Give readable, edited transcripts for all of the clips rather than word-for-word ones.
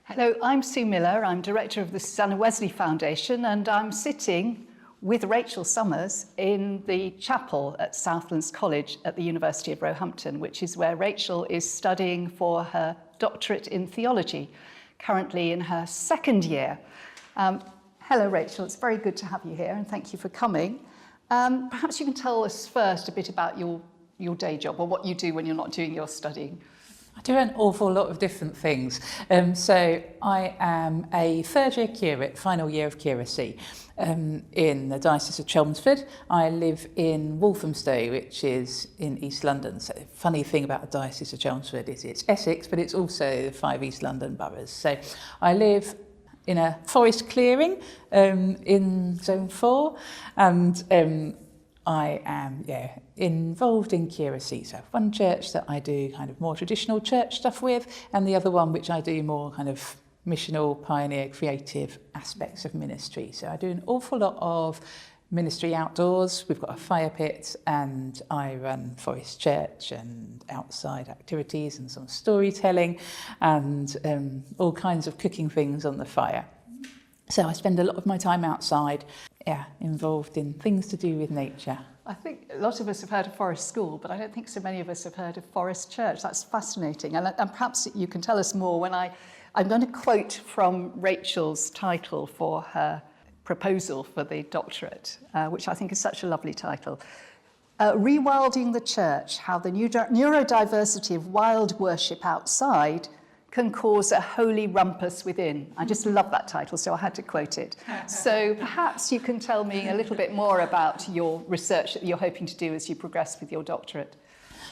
Hello, I'm Sue Miller. I'm director of the Susanna Wesley Foundation, and I'm sitting with Rachel Summers in the chapel at Southlands College at the University of Roehampton, which is where Rachel is studying for her doctorate in theology, currently in her second year. Hello, Rachel. It's very good to have you here, and thank you for coming. Perhaps you can tell us first a bit about your day job, or what you do when you're not doing your studying. I do an awful lot of different things. So I am a third year curate, final year of curacy in the Diocese of Chelmsford. I live in Walthamstow, which is in East London. So the funny thing about the Diocese of Chelmsford is it's Essex, but it's also the 5 East London boroughs. So I live in a forest clearing in Zone 4, and I am involved in curacy. So one church that I do kind of more traditional church stuff with, and the other one which I do more kind of missional, pioneer, creative aspects of ministry. So I do an awful lot of ministry outdoors. We've got a fire pit, and I run Forest Church and outside activities and some storytelling and all kinds of cooking things on the fire. So I spend a lot of my time outside, involved in things to do with nature. I think a lot of us have heard of Forest School, but I don't think so many of us have heard of Forest Church. That's fascinating. And perhaps you can tell us more when I'm going to quote from Rachel's title for her proposal for the doctorate, which I think is such a lovely title. Rewilding the Church, how the neurodiversity of wild worship outside can cause a holy rumpus within. I just love that title, so I had to quote it. So perhaps you can tell me a little bit more about your research that you're hoping to do as you progress with your doctorate.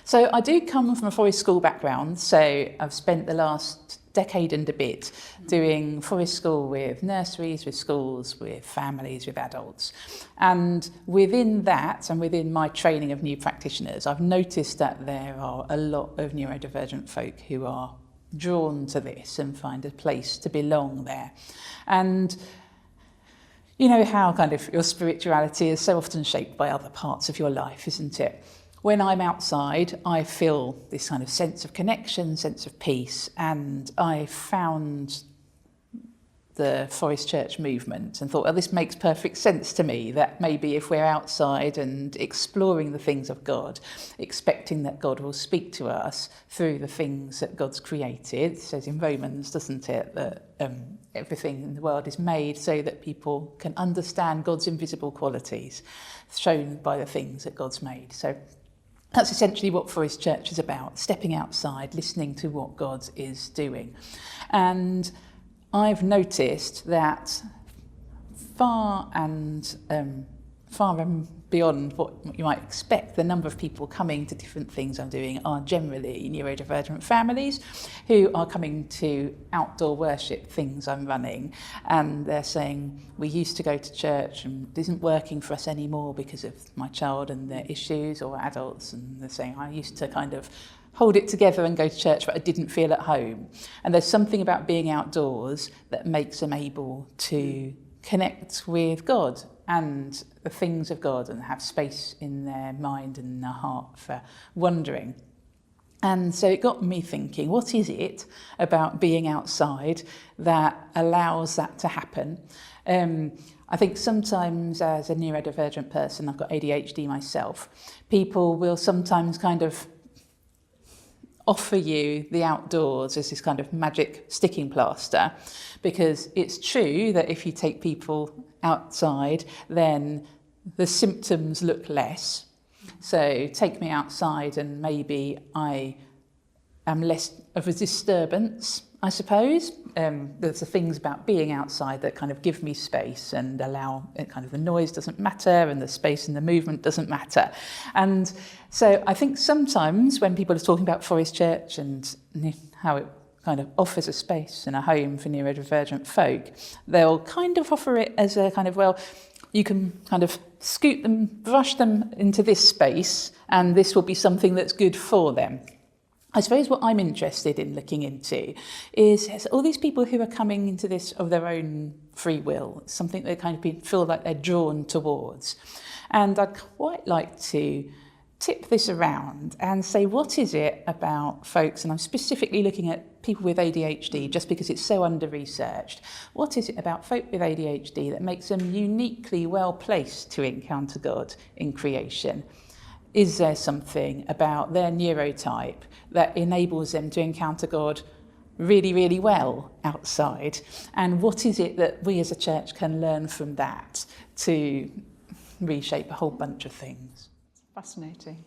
So I do come from a Forest School background, so I've spent the last decade and a bit doing Forest School with nurseries, with schools, with families, with adults. And within that, and within my training of new practitioners, I've noticed that there are a lot of neurodivergent folk who are drawn to this and find a place to belong there. And you know how kind of your spirituality is so often shaped by other parts of your life, isn't it? When I'm outside, I feel this kind of sense of connection, sense of peace, and I found the Forest Church movement and thought, well, this makes perfect sense to me, that maybe if we're outside and exploring the things of God, expecting that God will speak to us through the things that God's created, it says in Romans, doesn't it, that everything in the world is made so that people can understand God's invisible qualities shown by the things that God's made. So that's essentially what Forest Church is about, stepping outside, listening to what God is doing. And I've noticed that far and beyond what you might expect, the number of people coming to different things I'm doing are generally neurodivergent families who are coming to outdoor worship things I'm running, and they're saying, we used to go to church and it isn't working for us anymore because of my child and their issues, or adults, and they're saying, I used to kind of hold it together and go to church, but I didn't feel at home. And there's something about being outdoors that makes them able to connect with God and the things of God and have space in their mind and their heart for wondering. And so it got me thinking, what is it about being outside that allows that to happen? I think sometimes as a neurodivergent person, I've got ADHD myself, people will sometimes kind of offer you the outdoors as this kind of magic sticking plaster, because it's true that if you take people outside, then the symptoms look less. So take me outside and maybe I am less of a disturbance, I suppose. There's the things about being outside that kind of give me space and allow kind of the noise doesn't matter and the space and the movement doesn't matter. And so I think sometimes when people are talking about Forest Church and how it kind of offers a space and a home for neurodivergent folk, they'll kind of offer it as a kind of, well, you can kind of scoot them, brush them into this space, and this will be something that's good for them. I suppose what I'm interested in looking into is all these people who are coming into this of their own free will, something they kind of feel like they're drawn towards. And I'd quite like to tip this around and say, what is it about folks, and I'm specifically looking at people with ADHD just because it's so under-researched, what is it about folk with ADHD that makes them uniquely well placed to encounter God in creation? Is there something about their neurotype that enables them to encounter God really, really well outside? And what is it that we as a church can learn from that to reshape a whole bunch of things? Fascinating.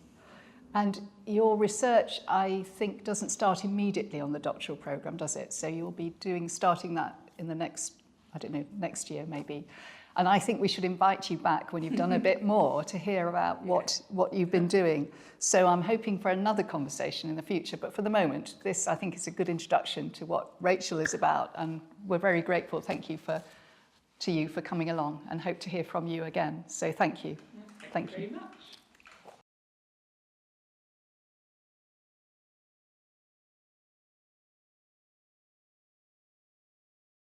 And your research, I think, doesn't start immediately on the doctoral programme, does it? So you'll be starting that in the next year maybe. And I think we should invite you back when you've done a bit more to hear about what you've been doing. So I'm hoping for another conversation in the future. But for the moment, this, I think, is a good introduction to what Rachel is about. And we're very grateful. Thank you to you for coming along, and hope to hear from you again. So thank you. Thank you very much.